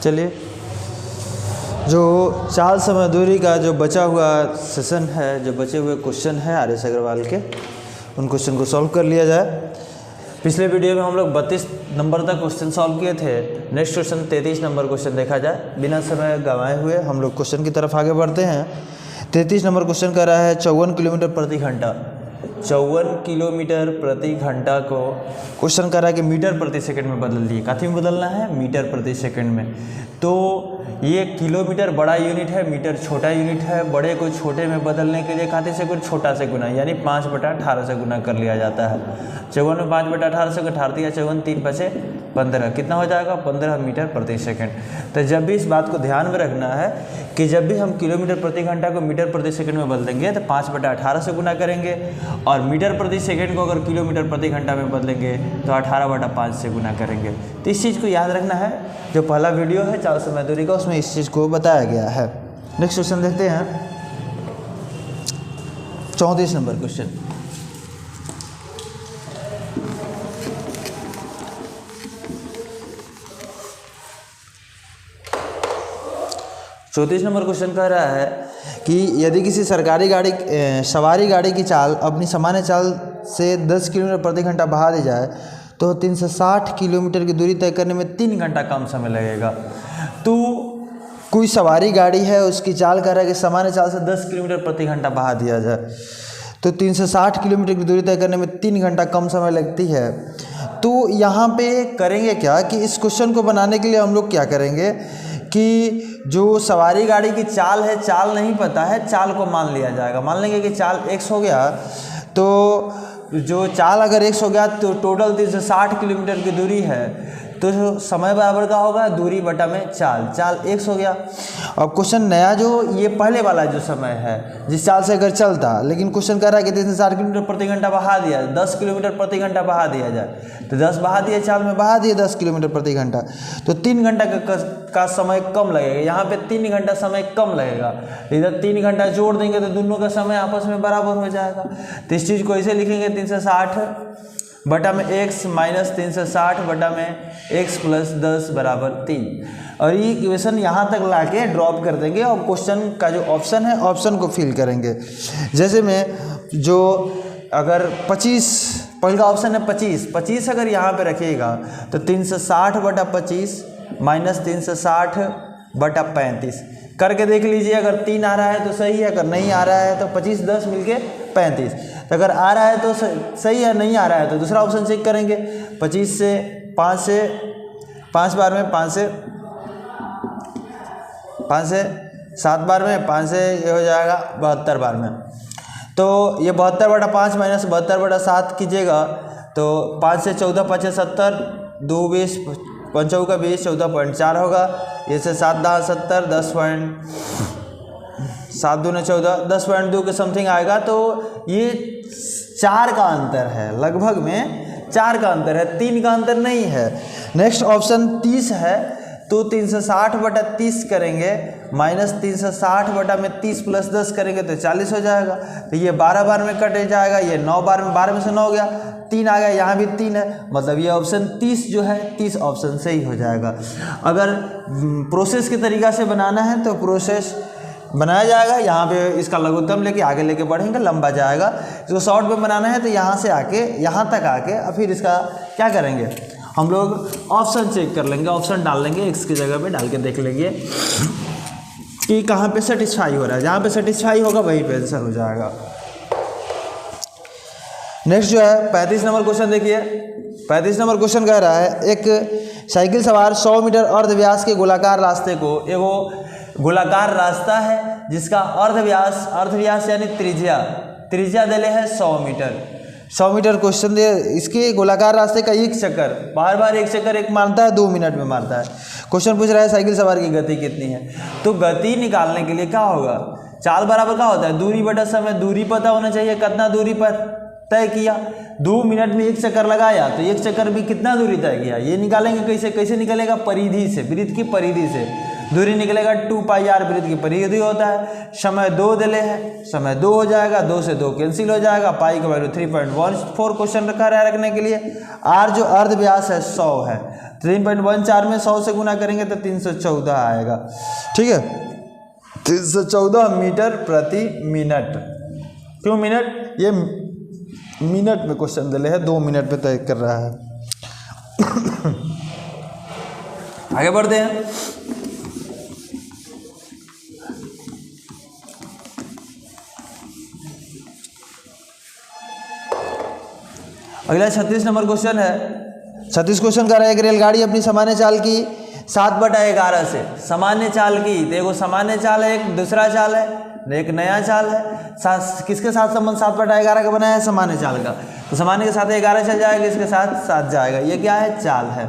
चलिए, जो चाल समय दूरी का जो बचा हुआ सेशन है, जो बचे हुए क्वेश्चन हैं आर.एस. अग्रवाल के, उन क्वेश्चन को सॉल्व कर लिया जाए। पिछले वीडियो में हम लोग 32 नंबर तक क्वेश्चन सॉल्व किए थे। नेक्स्ट क्वेश्चन 33 नंबर क्वेश्चन देखा जाए। बिना समय गंवाए हुए हम लोग क्वेश्चन की तरफ आगे बढ़ते हैं। 33 नंबर क्वेश्चन कह रहा है 54 किलोमीटर प्रति घंटा। 54 किलोमीटर प्रति घंटा को क्वेश्चन कर रहा है कि मीटर प्रति सेकंड में बदल दिए। काफ़ी में बदलना है, मीटर प्रति सेकंड में। तो ये किलोमीटर बड़ा यूनिट है, मीटर छोटा यूनिट है। बड़े को छोटे में बदलने के लिए खाते से कुछ छोटा से गुना, यानी 5/18 से गुना कर लिया जाता है। 54 में 5/18 से 18 दिया, 54 3 5 15, कितना हो जाएगा 15 मीटर प्रति सेकंड। तो जब भी इस बात को ध्यान में रखना है कि जब भी हम किलोमीटर प्रति घंटा को मीटर प्रति सेकंड में बदलेंगे तो 5/18 से गुना करेंगे, और मीटर प्रति सेकंड को अगर किलोमीटर प्रति घंटा में बदलेंगे तो 18/5 से गुना करेंगे। तो इस चीज़ को याद रखना है। जो पहला वीडियो है चाल समय दूरी का, उसमें इस चीज़ को बताया गया है। नेक्स्ट क्वेश्चन देखते हैं, 34 नंबर क्वेश्चन। चौंतीस नंबर क्वेश्चन कह रहा है कि यदि किसी सरकारी गाड़ी सवारी गाड़ी की चाल अपनी सामान्य चाल से 10 किलोमीटर प्रति घंटा बढ़ा दी जाए तो 360 किलोमीटर की दूरी तय करने में 3 घंटा कम समय लगेगा। तो कोई सवारी गाड़ी है, उसकी चाल कह रहा है कि सामान्य चाल से 10 किलोमीटर प्रति घंटा बढ़ा दिया जाए तो 360 किलोमीटर की दूरी तय करने में 3 घंटा कम समय लगती है। तो यहाँ पे करेंगे क्या कि इस क्वेश्चन को बनाने के लिए हम लोग क्या करेंगे कि जो सवारी गाड़ी की चाल है, चाल नहीं पता है, चाल को मान लिया जाएगा। मान लेंगे कि चाल x हो गया, तो जो चाल अगर x हो गया तो टोटल 360 किलोमीटर की दूरी है, तो समय बराबर का होगा दूरी बटा में चाल। चाल x हो गया। अब क्वेश्चन नया जो ये पहले वाला जो समय है जिस चाल से अगर चलता, लेकिन क्वेश्चन कह रहा है कि 360 किलोमीटर प्रति घंटा बढ़ा दिया, 10 किलोमीटर प्रति घंटा बढ़ा दिया जाए, तो 10 बढ़ा दिए, चाल में बढ़ा दिए 10 किलोमीटर प्रति घंटा, तो 3 घंटा का समय कम लगेगा। यहाँ पे 3 घंटा समय कम लगेगा। इधर 3 घंटा जोड़ देंगे तो दोनों का समय आपस में बराबर हो जाएगा। तो इस चीज़ को ऐसे लिखेंगे 360 बटा में x माइनस 360 बटा में x प्लस 10 बराबर 3। और ये इक्वेशन यहाँ तक लाके ड्रॉप कर देंगे और क्वेश्चन का जो ऑप्शन है ऑप्शन को फिल करेंगे। जैसे में जो अगर 25 पहले का ऑप्शन है 25 अगर यहाँ पे रखिएगा तो 360 बटा 25 माइनस 360 बटा 35 करके देख लीजिए। अगर 3 आ रहा है तो सही है, अगर नहीं आ रहा है तो 25 10 मिलके 35। तो अगर आ रहा है तो सही है, नहीं आ रहा है तो दूसरा ऑप्शन चेक करेंगे। 25 से 5 बार में 5 से 7 बार में 5 से ये हो जाएगा 72 बार में। तो ये 72 बटा 5 माइनस 72 बटा 7 कीजिएगा तो 5 से 14 5 70 2 20 5 चौका 20 14.4 होगा। ये से 7 10 70 7 दूने 14 10.2 के समथिंग आएगा। तो ये 4 का अंतर है, लगभग में 4 का अंतर है, 3 का अंतर नहीं है। नेक्स्ट ऑप्शन 30 है, तो 360 बटा 30 करेंगे माइनस 360 बटा में 30 प्लस 10 करेंगे तो 40 हो जाएगा। तो ये 12 बार में कट जाएगा, ये 9 बार में, 12 में से 9 गया, 3 आ गया, यहाँ भी 3 है, मतलब ये ऑप्शन 30 जो है 30 ऑप्शन से ही हो जाएगा। अगर प्रोसेस के तरीक़ा से बनाना है तो प्रोसेस बनाया जाएगा। यहाँ पे इसका लघुत्तम लेके आगे लेके बढ़ेंगे, लंबा जाएगा। इसको शॉर्ट में बनाना है तो यहाँ से आके यहाँ तक आके और फिर इसका क्या करेंगे, हम लोग ऑप्शन चेक कर लेंगे, ऑप्शन डाल लेंगे, x की जगह पे डाल के देख लेंगे कि कहाँ पे सेटिस्फाई हो रहा है। जहाँ पे सेटिस्फाई होगा वहीं पे आंसर हो जाएगा। नेक्स्ट जो है 35 नंबर क्वेश्चन देखिए। 35 नंबर क्वेश्चन कह रहा है एक साइकिल सवार 100 मीटर अर्ध व्यास के गोलाकार रास्ते को, एगो गोलाकार रास्ता है जिसका अर्ध व्यास यानी त्रिज्या दिले है 100 मीटर क्वेश्चन दे। इसके गोलाकार रास्ते का एक चक्कर, बार एक चक्कर एक मारता है 2 मिनट में मारता है। क्वेश्चन पूछ रहा है साइकिल सवार की गति कितनी है। तो गति निकालने के लिए क्या होगा, चाल बराबर क्या होता है, दूरी बटा समय। दूरी पता होना चाहिए, कितना दूरी पर तय किया, 2 मिनट में एक चक्कर लगाया तो एक चक्कर भी कितना दूरी तय किया, ये निकालेंगे। कैसे निकलेगा, परिधि से, वृत्त की परिधि से। दूरी निकलेगा 2 पाई आर वृत्त की परिधि होता है। समय 2 दिले है, समय 2 हो जाएगा, 2 से 2 कैंसिल हो जाएगा, पाई का वैल्यू 3.14 क्वेश्चन रखा है रखने के लिए। आर जो अर्ध व्यास है 100 है, 3.14 में 100 से गुना करेंगे तो 314 आएगा। ठीक है, 314 मीटर प्रति मिनट। क्यों मिनट? ये मिनट में क्वेश्चन दिले है, 2 मिनट में तय कर रहा है। आगे बढ़ते हैं। अगला 36 नंबर क्वेश्चन है। 36 क्वेश्चन कर रहा है, एक रेलगाड़ी अपनी सामान्य चाल की 7/11 से, सामान्य चाल की, तो एगो सामान्य चाल है, एक दूसरा चाल है, एक नया चाल है। किसके साथ संबंध 7/11 का बना है? सामान्य चाल का। तो सामान्य के साथ 11 चल जाएगा, इसके साथ 7 जाएगा। ये क्या है? चाल है।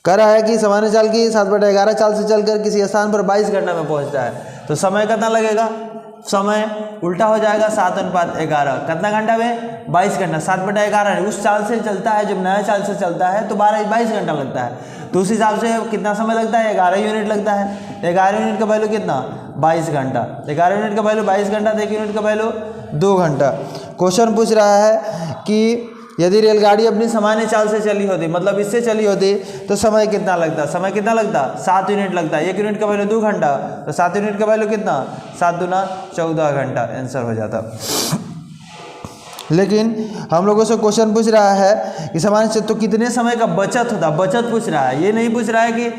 कह रहा है कि सामान्य चाल की 7/11 चाल से चलकर किसी स्थान पर 22 घंटा में पहुंचता है, तो समय कितना लगेगा? समय उल्टा हो जाएगा, 7:11 कितना घंटा में? 22 घंटा। 7/11 उस चाल से चलता है, जब नया चाल से चलता है तो 22 घंटा लगता है, तो उस हिसाब से कितना समय लगता है? 11 यूनिट लगता है। 11 यूनिट का वैल्यू कितना? 22 घंटा। 11 यूनिट का वैल्यू 22 घंटा, तो 1 यूनिट का वैल्यू 2 घंटा। क्वेश्चन पूछ रहा है कि यदि रेलगाड़ी अपनी सामान्य चाल से चली होती, मतलब इससे चली होती, तो समय कितना लगता? समय कितना लगता? 7 यूनिट लगता है। 1 यूनिट का वैल्यू 2 घंटा, तो 7 यूनिट का वैल्यू कितना? 7 दूना 14 घंटा आंसर हो जाता। लेकिन हम लोगों से क्वेश्चन पूछ रहा है कि सामान्य से तो कितने समय का बचत होता? बचत पूछ रहा है, ये नहीं पूछ रहा है कि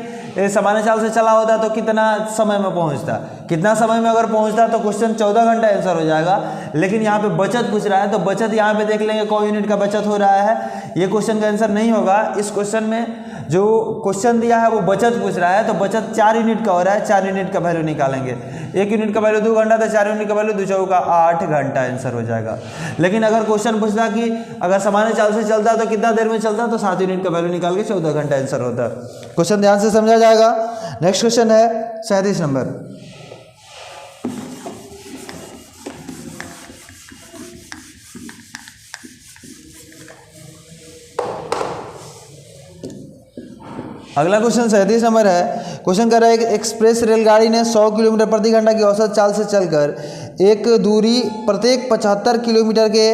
सामान्य चाल से चला होता तो कितना समय में पहुंचता। कितना समय में अगर पहुंचता तो क्वेश्चन 14 घंटा आंसर हो जाएगा। लेकिन यहाँ पे बचत पूछ रहा है, तो बचत यहाँ पे देख लेंगे कौ यूनिट का बचत हो रहा है। ये क्वेश्चन का आंसर नहीं होगा। इस क्वेश्चन में जो क्वेश्चन दिया है वो बचत पूछ रहा है, तो बचत 4 यूनिट का हो रहा है, 4 यूनिट का वैल्यू निकालेंगे। 1 यूनिट का वैल्यू 2 घंटा, तो 4 यूनिट का वैल्यू 2 चौका 8 घंटा आंसर हो जाएगा। लेकिन अगर क्वेश्चन पूछता कि अगर सामान्य चाल से चलता तो कितना देर में चलता, तो 7 यूनिट का वैल्यू निकाल के 14 घंटा आंसर होता। क्वेश्चन ध्यान से समझा जाएगा। नेक्स्ट क्वेश्चन है 37 नंबर। अगला क्वेश्चन 37 नंबर है। क्वेश्चन कर रहा है कि एक्सप्रेस रेलगाड़ी ने 100 किलोमीटर प्रति घंटा की औसत चाल से चलकर एक दूरी प्रत्येक 75 किलोमीटर के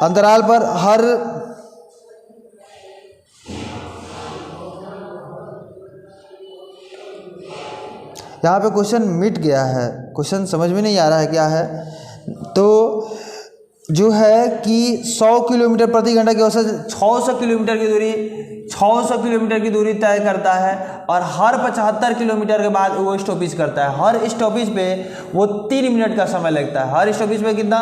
अंतराल पर हर यहाँ पे क्वेश्चन मिट गया है, क्वेश्चन समझ में नहीं आ रहा है क्या है। तो जो है कि 100 किलोमीटर प्रति घंटा की औसत 600 किलोमीटर की दूरी 600 किलोमीटर की दूरी तय करता है, और हर 75 किलोमीटर के बाद वो स्टॉपेज करता है। हर स्टॉपेज पे वो 3 मिनट का समय लगता है। हर स्टॉपेज पे कितना?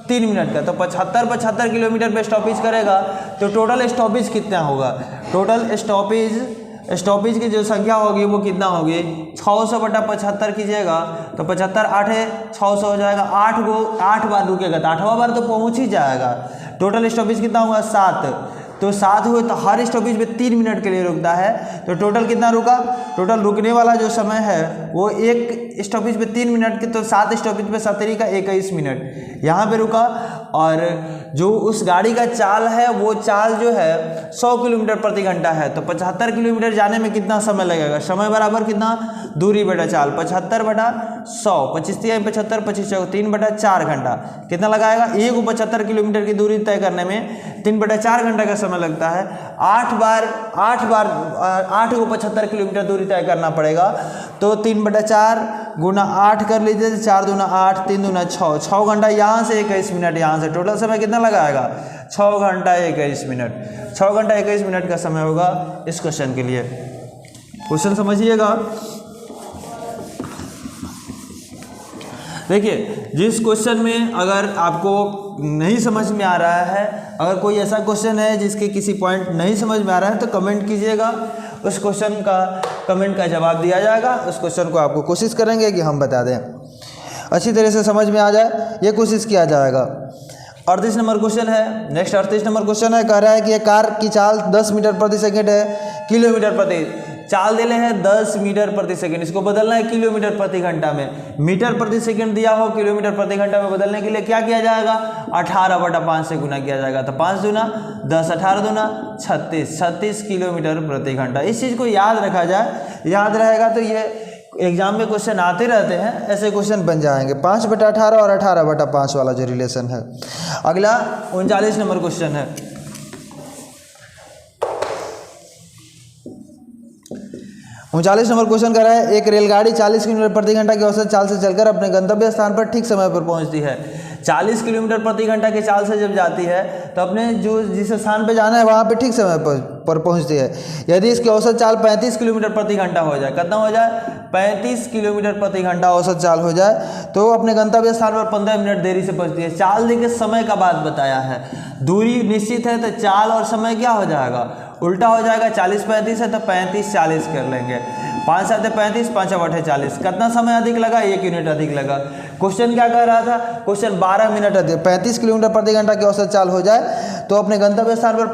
3 मिनट का। तो 75 किलोमीटर पे स्टॉपेज करेगा, तो टोटल स्टॉपेज कितना होगा? टोटल स्टॉपेज की जो संख्या होगी वो कितना होगी? 600 बटा 75 कीजिएगा तो 75 8 600 हो जाएगा। 8 बार रुकेगा, तो 8वां बार तो पहुंच ही जाएगा। टोटल स्टॉपेज कितना होगा? 7। तो 7 हुए तो हर स्टॉपेज में 3 मिनट के लिए रुकता है, तो टोटल कितना रुका? टोटल रुकने वाला जो समय है वो एक स्टॉपेज पे 3 मिनट के, तो 7 स्टॉपेज पे 7 का 21 मिनट यहाँ पे रुका। और जो उस गाड़ी का चाल है वो चाल जो है 100 किलोमीटर प्रति घंटा है, तो 75 किलोमीटर जाने में कितना समय लगेगा? समय बराबर कितना? दूरी बटा चाल, 75 बटा 100, 25 3 75, 25 चौक 3 बटा 4 घंटा। कितना लगाएगा? 75 किलोमीटर की दूरी तय करने में 3 बटा 4 घंटा का समय लगता है। 8 को 75 किलोमीटर दूरी तय करना पड़ेगा, तो 3 बटा 4 गुना 8 कर लीजिए, 4 दूना 8, 3 दूना 6 घंटा यहाँ से 21 मिनट यहाँ से। टोटल समय कितना लगाएगा? 6 घंटा 21 मिनट। 6 घंटा 21 मिनट का समय होगा इस क्वेश्चन के लिए। क्वेश्चन समझिएगा। देखिए, जिस क्वेश्चन में अगर आपको नहीं समझ में आ रहा है, अगर कोई ऐसा क्वेश्चन है जिसके किसी पॉइंट नहीं समझ में आ रहा है, तो कमेंट कीजिएगा, उस क्वेश्चन का कमेंट का जवाब दिया जाएगा। उस क्वेश्चन को आपको कोशिश करेंगे कि हम बता दें, अच्छी तरह से समझ में आ जाए, ये कोशिश किया जाएगा। 38 नंबर क्वेश्चन है। नेक्स्ट 38 नंबर क्वेश्चन है, कह रहा है कि एक कार की चाल 10 मीटर प्रति सेकेंड है, किलोमीटर प्रति चाल दिले है 10 मीटर प्रति सेकंड, इसको बदलना है किलोमीटर प्रति घंटा में। मीटर प्रति सेकंड दिया हो, किलोमीटर प्रति घंटा में बदलने के लिए क्या किया जाएगा, 18/5 से गुना किया जाएगा। तो 5 दूना 10, 18 दूना 36 किलोमीटर प्रति घंटा। इस चीज़ को याद रखा जाए, याद रहेगा तो ये एग्जाम में क्वेश्चन आते रहते हैं, ऐसे क्वेश्चन बन जाएंगे। 5/18 और 18/5 वाला जो रिलेशन है। अगला 39 नंबर क्वेश्चन है। 39 नंबर क्वेश्चन कर रहा है, एक रेलगाड़ी 40 किलोमीटर प्रति घंटा की औसत चाल से चलकर अपने गंतव्य स्थान पर ठीक समय पर पहुंचती है। 40 किलोमीटर प्रति घंटा की चाल से जब जाती है तो अपने जिस स्थान पे जाना है वहाँ पे ठीक समय पर पहुँचती है। यदि इसकी औसत चाल 35 किलोमीटर प्रति घंटा हो जाए, कितना हो जाए, 35 किलोमीटर प्रति घंटा औसत चाल हो जाए तो अपने गंतव्य स्थान पर 15 मिनट देरी से पहुँचती है। चाल देखिए समय का बात बताया है, दूरी निश्चित है तो चाल और समय क्या हो जाएगा, उल्टा हो जाएगा। 40-35 है तो 35-40 कर लेंगे। 5 7 35, 5 8 40, कितना समय अधिक लगा, 1 यूनिट अधिक लगा। क्वेश्चन क्या कह रहा था, क्वेश्चन 12 मिनट अधिक, 35 किलोमीटर प्रति घंटा की औसत चाल हो जाए तो अपने गंतव्य स्थान पर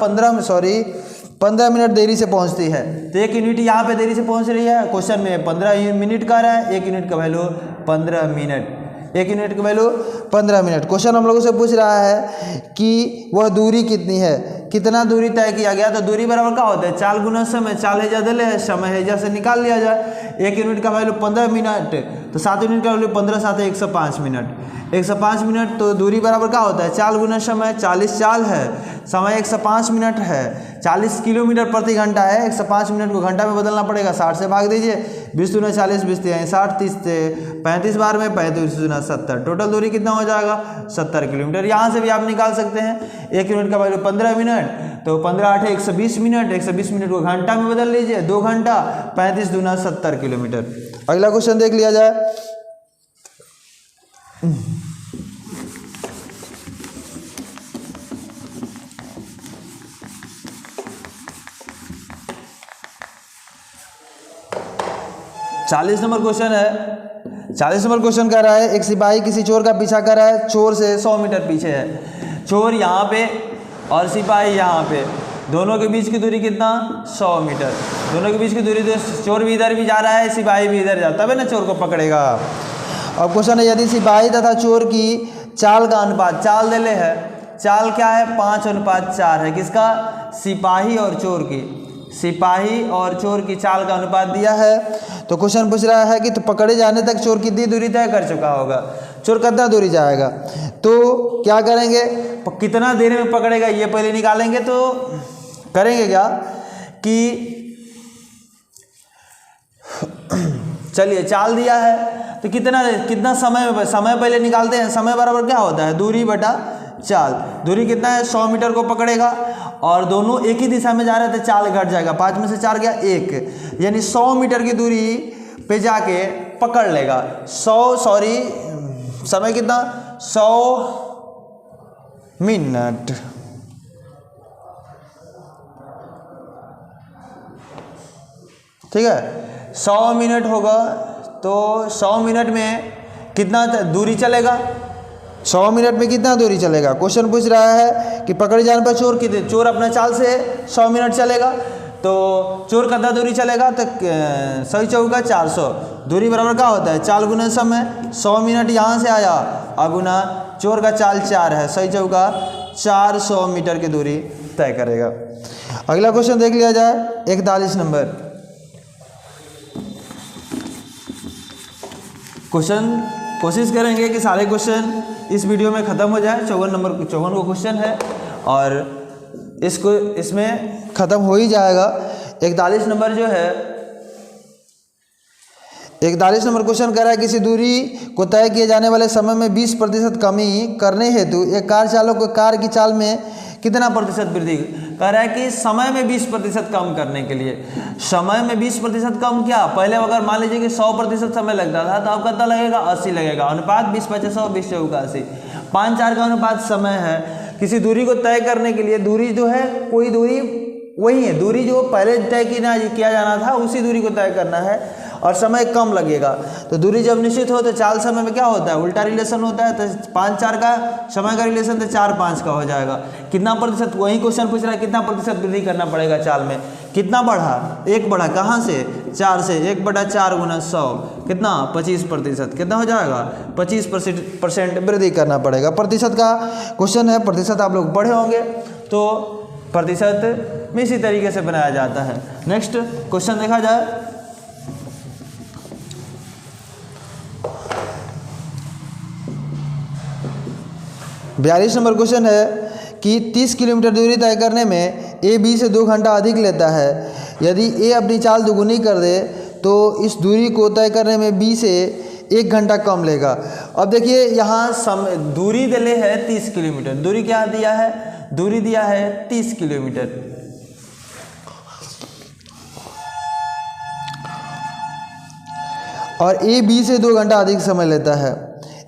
15 मिनट देरी से पहुंचती है। तो 1 यूनिट यहाँ पे देरी से पहुंच रही है। क्वेश्चन में 15 मिनट का रहा है, 1 यूनिट का वैल्यू 15 मिनट, 1 यूनिट की वैल्यू 15 मिनट। क्वेश्चन हम लोगों से पूछ रहा है कि वह दूरी कितनी है, कितना दूरी तय किया गया। तो दूरी बराबर क्या होता है, चाल गुना समय, चाल हैजा दिले है, समय हैजा से निकाल लिया जाए। 1 यूनिट का वैल्यू 15 मिनट तो 7 यूनिट का वैल्यू 15 7 105 मिनट, 105 मिनट। तो दूरी बराबर क्या होता है, चाल गुना समय, 40 चाल है, समय 105 मिनट है, 40 किलोमीटर प्रति घंटा है, 105 मिनट को घंटा में बदलना पड़ेगा, 60 से भाग दीजिए, 20 दूना 40, 20 3 60, 30 से 35 बार में 35 दूना 70, टोटल दूरी कितना हो जाएगा, 70 किलोमीटर। यहाँ से भी आप निकाल सकते हैं। 1 यूनिट का वैल्यू 15 मिनट तो 15 8 120 मिनट, 120 मिनट को घंटा में बदल लीजिए, 2 घंटा, 35 दूना 70 किलोमीटर। अगला क्वेश्चन देख लिया जाए। चालीस नंबर क्वेश्चन है। 40 नंबर क्वेश्चन कह रहा है, एक सिपाही किसी चोर का पीछा कर रहा है, चोर से 100 मीटर पीछे है। चोर यहाँ पे और सिपाही यहाँ पे, दोनों के बीच की दूरी कितना, 100 मीटर। दोनों के बीच की दूरी, तो चोर भी इधर भी जा रहा है, सिपाही भी इधर जा, तब है ना चोर को पकड़ेगा। अब क्वेश्चन है, यदि सिपाही तथा चोर की चाल का अनुपात, चाल देले है, चाल क्या है, 5:4 है। किसका, सिपाही और चोर की, सिपाही और चोर की चाल का अनुपात दिया है। तो क्वेश्चन पूछ रहा है कि तो पकड़े जाने तक चोर कितनी दूरी तय कर चुका होगा, चोर कितना दूरी जाएगा। तो क्या करेंगे, कितना देर में पकड़ेगा ये पहले निकालेंगे। तो करेंगे क्या कि चलिए चाल दिया है तो कितना समय पहले निकालते हैं। समय बराबर क्या होता है, दूरी बटा चाल। दूरी कितना है, 100 मीटर को पकड़ेगा और दोनों एक ही दिशा में जा रहे थे, चाल घट जाएगा, 5 में से 4 गया 1, यानी 100 मीटर की दूरी पे जाके पकड़ लेगा। समय कितना, 100 मिनट। ठीक है, 100 मिनट होगा तो 100 मिनट में कितना दूरी चलेगा, 100 मिनट में कितना दूरी चलेगा। क्वेश्चन पूछ रहा है कि पकड़े जाने पर चोर अपना चाल से 100 मिनट चलेगा। तो चोर कितना दूरी चलेगा, तो 100 चौका 400, दूरी बराबर क्या होता है, चाल गुना समय। 100 मिनट यहाँ से आया, अगुना चोर का चाल 4 है, 100 चौका 400 मीटर की दूरी तय करेगा। अगला क्वेश्चन देख लिया जाए, 41 नंबर क्वेश्चन। कोशिश करेंगे कि सारे क्वेश्चन इस वीडियो में ख़त्म हो जाए। 54 को क्वेश्चन है और इसमें ख़त्म हो ही जाएगा। 41 नंबर जो है, 41 नंबर क्वेश्चन कह रहा है, किसी दूरी को तय किए जाने वाले समय में 20% कमी करने हेतु एक कार चालक को कार की चाल में कितना प्रतिशत वृद्धि। कह रहा है कि समय में 20% कम करने के लिए, समय में 20% कम क्या, पहले अगर मान लीजिए कि 100% समय लगता था तो अब कितना लगेगा, 80 लगेगा। अनुपात 20/50 20 चौका 80, 5:4 का अनुपात समय है। किसी दूरी को तय करने के लिए, दूरी जो है कोई दूरी वही है, दूरी जो पहले तय किया जाना था उसी दूरी को तय करना है। और समय कम लगेगा। तो दूरी जब निश्चित हो तो चाल समय में क्या होता है, उल्टा रिलेशन होता है। तो 5-4 का समय का रिलेशन तो 4-5 का हो जाएगा। कितना प्रतिशत, वही क्वेश्चन पूछ रहा है कितना प्रतिशत वृद्धि करना पड़ेगा चाल में। कितना बढ़ा, 1 बढ़ा, कहाँ से, 4 से। 1/4 गुना 100 कितना, 25%। कितना हो जाएगा, 25% वृद्धि करना पड़ेगा। प्रतिशत का क्वेश्चन है, प्रतिशत आप लोग पढ़े होंगे, तो प्रतिशत में इसी तरीके से बनाया जाता है। नेक्स्ट क्वेश्चन देखा जाए, बयालीस नंबर क्वेश्चन है कि 30 किलोमीटर दूरी तय करने में ए बी से 2 घंटा अधिक लेता है। यदि ए अपनी चाल दुगुनी कर दे तो इस दूरी को तय करने में बी से 1 घंटा कम लेगा। अब देखिए यहाँ दूरी दिले है 30 किलोमीटर, दूरी क्या दिया है, दूरी दिया है 30 किलोमीटर। और ए बी से 2 घंटा अधिक समय लेता है।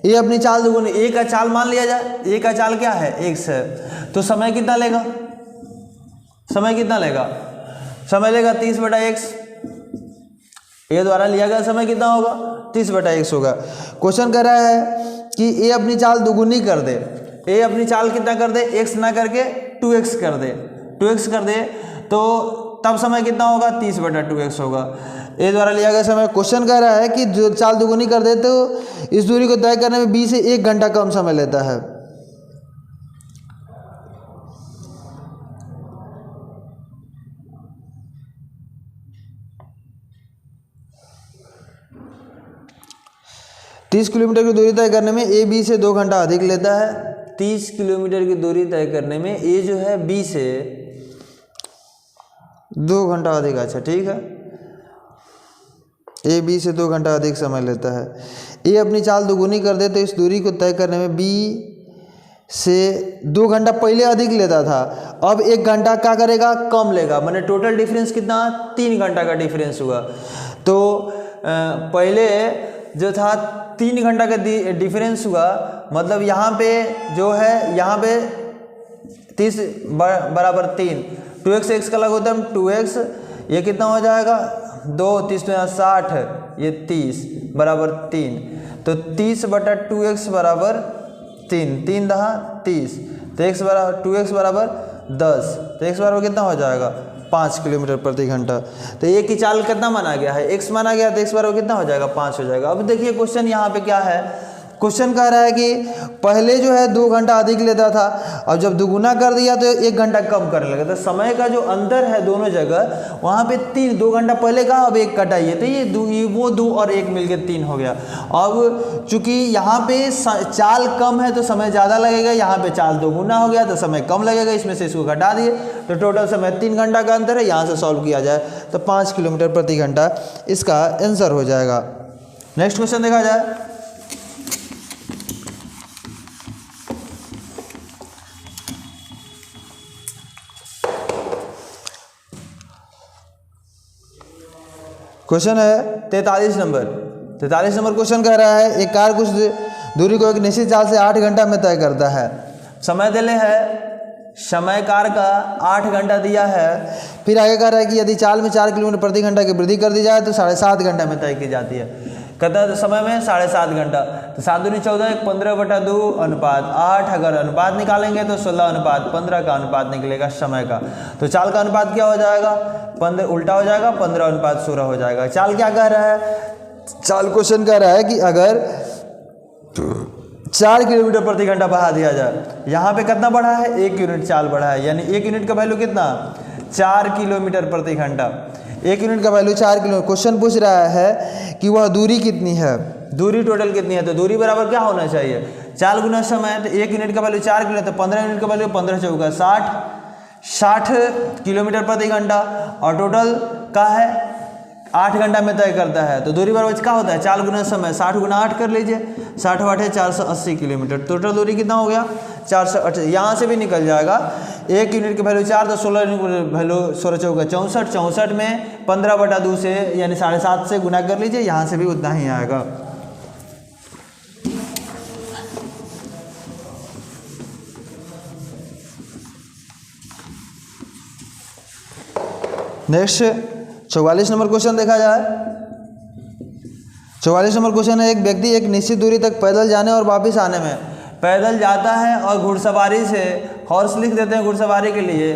ए अपनी चाल दुगुनी, ए का चाल मान लिया जाए, ए का चाल क्या है, x है, तो समय कितना लेगा, समय कितना लेगा, समय लेगा 30/x। ए द्वारा लिया गया समय कितना होगा, 30/x होगा। क्वेश्चन कह रहा है कि ए अपनी चाल दुगुनी कर दे, ए अपनी चाल कितना कर दे, x ना करके 2x कर दे, 2x कर दे, तो तब समय कितना होगा, 30/2x होगा। ए द्वारा लिया गया समय। क्वेश्चन कह रहा है कि जो चाल दुगुनी कर दे तो इस दूरी को तय करने में बी से 1 घंटा कम समय लेता है। तीस किलोमीटर की दूरी तय करने में ए बी से 2 घंटा अधिक लेता है। 30 किलोमीटर की दूरी तय करने में ए जो है बी से 2 घंटा अधिक, अच्छा ठीक है, ए बी से 2 घंटा अधिक समय लेता है। ए अपनी चाल दुगुनी कर दे तो इस दूरी को तय करने में बी से 2 घंटा पहले अधिक लेता था, अब 1 घंटा क्या करेगा, कम लेगा। मैंने टोटल डिफरेंस कितना, 3 घंटा का डिफरेंस हुआ। तो पहले जो था 3 घंटा का डिफरेंस हुआ, मतलब यहाँ पे जो है, यहाँ पे 30 = 3, 2x x का लग होता है 2x, ये कितना हो जाएगा 2, 30 में 60, ये 30 = 3, तो 30/2x = 3, 3 दहा 30, तो x बराबर 2x = 10, तो x बराबर कितना हो जाएगा 5 किलोमीटर प्रति घंटा। तो ये की चाल कितना माना गया है, x माना गया, तो x बराबर कितना हो जाएगा 5 हो जाएगा। अब देखिए क्वेश्चन यहाँ पे क्या है, क्वेश्चन कह रहा है कि पहले जो है 2 घंटा अधिक लेता था, अब जब दुगुना कर दिया तो 1 घंटा कम करने लगा। तो समय का जो अंतर है दोनों जगह, वहाँ पे 2 घंटा पहले का, अब 1 कटाइए, तो ये वो 2 और 1 मिलकर 3 हो गया। अब चूंकि यहाँ पे चाल कम है तो समय ज़्यादा लगेगा, यहाँ पे चाल दोगुना हो गया तो समय कम लगेगा, इसमें से इसको घटा दिए तो टोटल समय 3 घंटा का अंतर है। यहाँ से सॉल्व किया जाए तो 5 किलोमीटर प्रति घंटा इसका आंसर हो जाएगा। नेक्स्ट क्वेश्चन देखा जाए, क्वेश्चन है 43 नंबर। 43 नंबर क्वेश्चन कह रहा है एक कार कुछ दूरी को एक निश्चित चाल से 8 घंटा में तय करता है। समय दिले है, समय कार का 8 घंटा दिया है। फिर आगे कह रहा है कि यदि चाल में 4 किलोमीटर प्रति घंटा की वृद्धि कर दी जाए तो 7.5 घंटा में तय की जाती है। कहता है तो समय में 7.5 घंटा, तो 7 दूनी 14, 15/2 अनुपात 8, अगर अनुपात निकालेंगे तो 16:15 का अनुपात निकलेगा समय का। तो चाल का अनुपात क्या हो जाएगा, 15 उल्टा हो जाएगा, 15:16 हो जाएगा। चाल क्या कह रहा है, चाल क्वेश्चन कह रहा है कि अगर 4 किलोमीटर प्रति घंटा बढ़ा दिया जाए, यहाँ पे कितना बढ़ा है, 1 यूनिट चाल बढ़ा है, यानी 1 यूनिट का वैल्यू कितना, 4 किलोमीटर प्रति घंटा। 1 यूनिट का वैल्यू 4 किलोमीटर। क्वेश्चन पूछ रहा है कि वह दूरी कितनी है, दूरी टोटल कितनी है, तो दूरी बराबर क्या होना चाहिए, चाल गुना समय। तो 1 यूनिट का वैल्यू 4 किलो, तो 15 यूनिट का वैल्यू 15 चौका 60 किलोमीटर प्रति घंटा, और टोटल का है 8 घंटा में तय करता है। तो दूरी बराबर क्या होता है, चाल गुना समय, 60 गुना 8 कर लीजिए, 60 × 8 है 480 किलोमीटर। टोटल दूरी कितना हो गया 480, यहाँ से भी निकल जाएगा। 1 यूनिट की वैल्यू 4, तो 16 यूनिट की वैल्यू 16 चौका 64, 64 में 15/2 से यानी 7.5 से गुना कर लीजिए, यहाँ से भी उतना ही आएगा। नेक्स्ट 44 नंबर क्वेश्चन देखा जाए। 44 नंबर क्वेश्चन है, एक व्यक्ति एक निश्चित दूरी तक पैदल जाने और वापस आने में, पैदल जाता है और घुड़सवारी से, हॉर्स लिख देते हैं घुड़सवारी के लिए,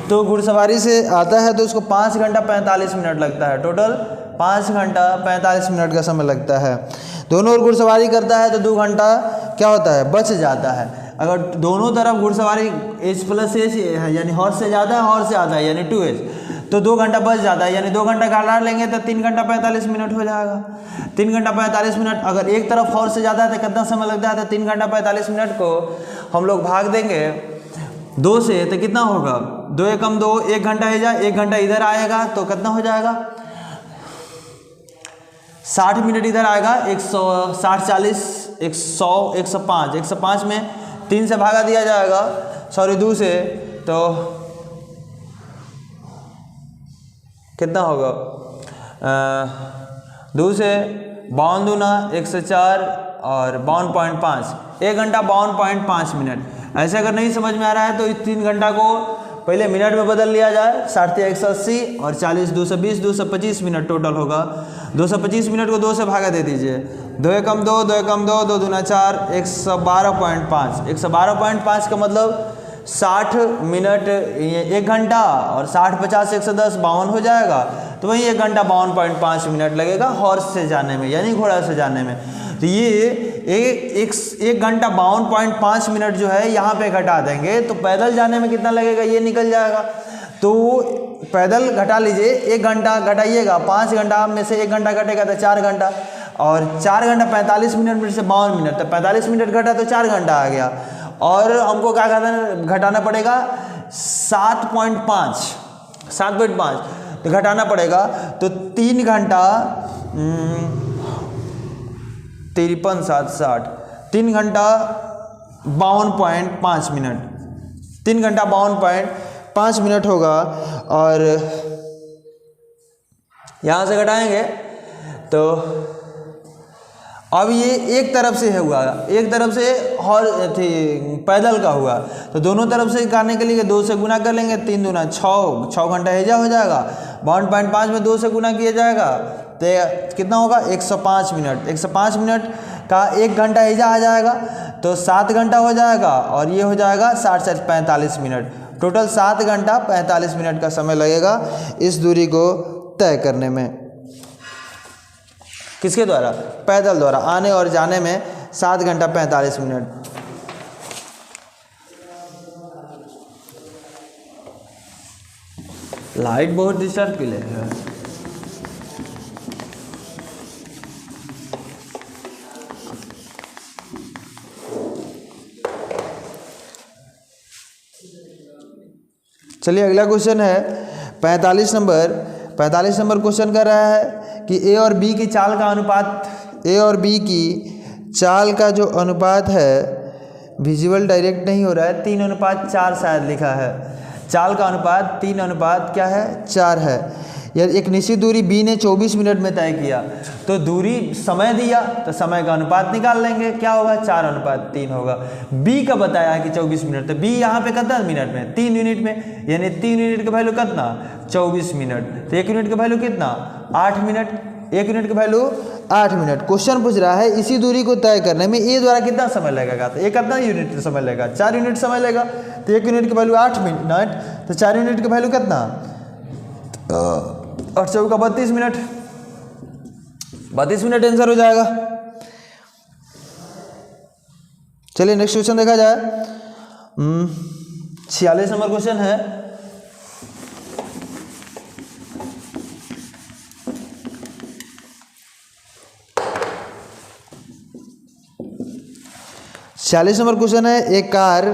तो घुड़सवारी से आता है तो उसको 5 घंटा 45 मिनट लगता है, टोटल 5 घंटा 45 मिनट का समय लगता है। दोनों ओर घुड़सवारी करता है तो 2 घंटा क्या होता है, बच जाता है। अगर दोनों तरफ घुड़सवारी एच प्लस एच है यानी हॉर्स से ज़्यादा है, हॉर्स से आता है यानी 2h, तो 2 घंटा बच जाता है, यानी 2 घंटा घटा लेंगे तो 3 घंटा 45 मिनट हो जाएगा। 3 घंटा 45 मिनट, अगर एक तरफ हॉर्स से ज़्यादा है तो कितना समय लगता है, तो 3 घंटा 45 मिनट को हम लोग भाग देंगे 2 से, तो कितना होगा, 2 एकम 2, 1 घंटा है जा, 1 घंटा इधर आएगा तो कितना हो जाएगा, 60 मिनट इधर आएगा, 160 40 100 105, 105 में 3 से भागा दिया जाएगा, सॉरी 2 से, तो कितना होगा, 2 से 52 दूना 104 और 52.5, 1 घंटा 52.5 मिनट। ऐसे अगर नहीं समझ में आ रहा है तो इस 3 घंटा को पहले मिनट में बदल लिया जाए, 60 180 और 40 220, 225 मिनट टोटल होगा। 225 मिनट को 2 से भागा दे दीजिए, 2 एकम 2, 2 एकम 2, 2 दूना 4, 112.5, 112.5 का मतलब 60 मिनट 1 घंटा और 60 50 110 52 हो जाएगा, तो वही 1 घंटा 52.5 मिनट लगेगा हॉर्स से जाने में यानी घोड़ा से जाने में। तो ये एक घंटा 52.5 मिनट जो है यहाँ पे घटा देंगे तो पैदल जाने में कितना लगेगा ये निकल जाएगा। तो पैदल घटा लीजिए, 1 घंटा घटाइएगा, 5 घंटा में से 1 घंटा घटेगा तो 4 घंटा, और 4 घंटा 45 मिनट में से 52 मिनट, तो 45 मिनट घटा तो 4 घंटा आ गया, और हमको क्या घटाना पड़ेगा 7.5, तो घटाना पड़ेगा, तो 3 घंटा 53 7 60, 3 घंटा 52.5 मिनट, 3 घंटा 52.5 मिनट होगा। और यहाँ से घटाएंगे तो अब ये एक तरफ से हुआ, एक तरफ से पैदल का हुआ, तो दोनों तरफ से करने के लिए 2 से गुना कर लेंगे, 3 दूना 6 घंटा हेजा हो जाएगा, 52.5 में 2 से गुना किया जाएगा तो कितना होगा 105 मिनट, 105 मिनट का 1 घंटा हेजा आ जाएगा तो 7 घंटा हो जाएगा, और ये हो जाएगा 60 45 मिनट, टोटल 7 घंटा 45 मिनट का समय लगेगा इस दूरी को तय करने में। किसके द्वारा, पैदल द्वारा, आने और जाने में 7 घंटा 45 मिनट। लाइट बहुत डिस्टर्ब के लिए है। चलिए अगला क्वेश्चन है 45 नंबर क्वेश्चन कर रहा है कि ए और बी की चाल का अनुपात, ए और बी की चाल का जो अनुपात है, विजुअल डायरेक्ट नहीं हो रहा है, 3:4 शायद लिखा है, चाल का अनुपात 3 क्या है 4 है। यदि एक निश्चित दूरी बी ने 24 मिनट में तय किया, तो दूरी समय दिया तो समय का अनुपात निकाल लेंगे, क्या होगा 4:3 होगा। बी का बताया है कि 24 मिनट, तो बी यहाँ पे कितना मिनट में, 3 यूनिट में, यानी 3 यूनिट का वैल्यू कितना 24 मिनट, तो 1 यूनिट का वैल्यू कितना 8 मिनट, 1 यूनिट का वैल्यू 8 मिनट। क्वेश्चन पूछ रहा है इसी दूरी को तय करने में ए द्वारा कितना समय लगेगा, तो एक कितना यूनिट समय लगेगा 4 यूनिट समय लगेगा, तो 1 यूनिट का वैल्यू 8 मिनट, तो 4 यूनिट का वैल्यू कितना 8 चौक का 32 मिनट, 32 मिनट आंसर हो जाएगा। चलिए नेक्स्ट क्वेश्चन देखा जाए। 46 नंबर क्वेश्चन है, एक कार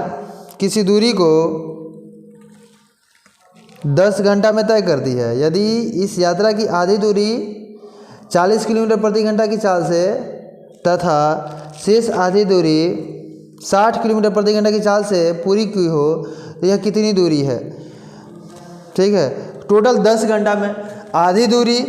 किसी दूरी को 10 घंटा में तय करती है। यदि इस यात्रा की आधी दूरी 40 किलोमीटर प्रति घंटा की चाल से तथा शेष आधी दूरी 60 किलोमीटर प्रति घंटा की चाल से पूरी की हो, तो यह कितनी दूरी है। ठीक है, टोटल 10 घंटा में आधी दूरी,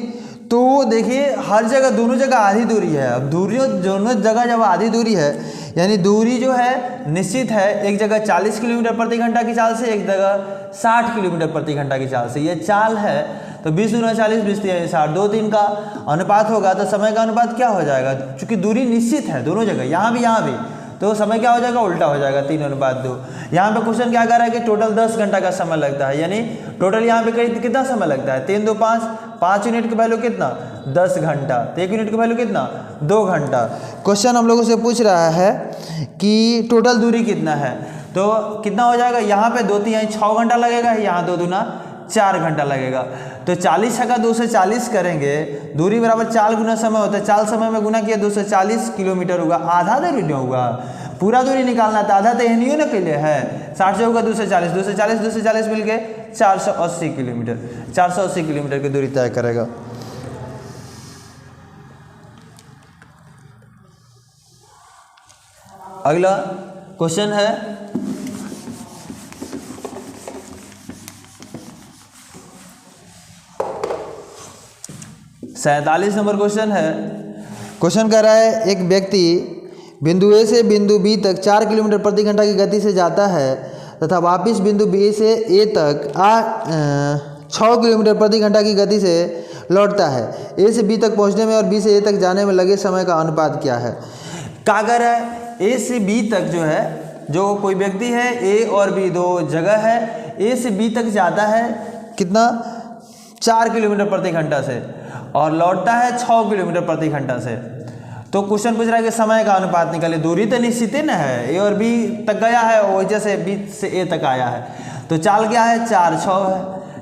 तो देखिए हर जगह दोनों जगह आधी दूरी है। अब दूरियों दोनों जगह जब आधी दूरी है, यानी दूरी जो है निश्चित है, एक जगह 40 किलोमीटर प्रति घंटा की चाल से, एक जगह 60 किलोमीटर प्रति घंटा की चाल से, ये चाल है। तो 20 दूना 40, 20 तिया 60, 2 3 का अनुपात होगा तो समय का अनुपात क्या हो जाएगा, चूंकि दूरी निश्चित है दोनों जगह, यहाँ भी, तो समय क्या हो जाएगा, उल्टा हो जाएगा, 3:2। यहाँ पे क्वेश्चन क्या कर रहा है कि टोटल 10 घंटा का समय लगता है, यानी टोटल यहाँ पे कितना समय लगता है, 3 2 5, 5 यूनिट की वैल्यू कितना, 10 घंटा, तो 1 यूनिट की वैल्यू कितना, 2 घंटा। क्वेश्चन हम लोगों से पूछ रहा है कि टोटल दूरी कितना है, तो कितना हो जाएगा, यहाँ पे 2 3 6 घंटा लगेगा, यहाँ 2 दूना 4 घंटा लगेगा। तो 40 छक्का 240 करेंगे, दूरी बराबर 4 गुना समय होता है, 4 समय में गुना किया 240 किलोमीटर होगा, आधा दूरी नहीं होगा, पूरा दूरी निकालना था, आधा तो यह नहीं ना के लिए है, 60 से होगा 240, 240 मिल के 480 किलोमीटर, 480 किलोमीटर की दूरी तय करेगा। अगला क्वेश्चन है 47 नंबर क्वेश्चन है। क्वेश्चन कह रहा है एक व्यक्ति बिंदु ए से बिंदु बी तक 4 किलोमीटर प्रति घंटा की गति से जाता है तथा वापस बिंदु बी से ए तक 6 किलोमीटर प्रति घंटा की गति से लौटता है। ए से बी तक पहुंचने में और बी से ए तक जाने में लगे समय का अनुपात क्या है। क्या कर रहा है, ए से बी तक जो है, जो कोई व्यक्ति है, ए और बी दो जगह है, ए से बी तक जाता है कितना, 4 किलोमीटर प्रति घंटा से, और लौटता है 6 किलोमीटर प्रति घंटा से। तो क्वेश्चन पूछ रहा है कि समय का अनुपात निकाले, दूरी तो निश्चित न है, ए और बी तक गया है, वजह से बी से ए तक आया है, तो चाल क्या है, 4 6 है,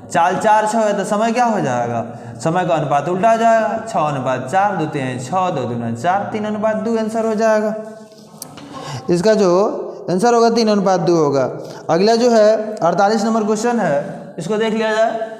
चाल 4 6 है, तो समय क्या हो जाएगा, समय का अनुपात उल्टा हो जाएगा, 6:4, 2 3 6, 2 दूना 4, 3:2 आंसर हो जाएगा। इसका जो आंसर होगा 3:2 होगा। अगला जो है 48 नंबर क्वेश्चन है, इसको देख लिया जाए।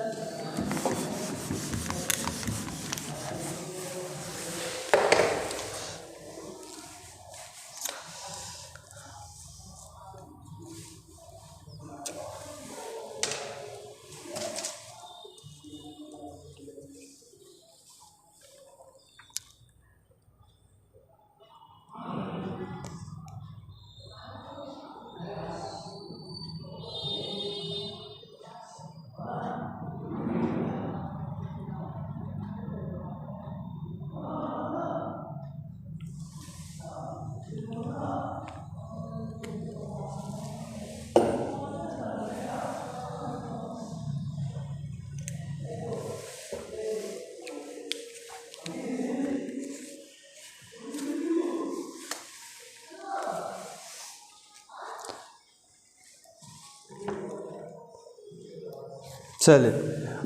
चलिए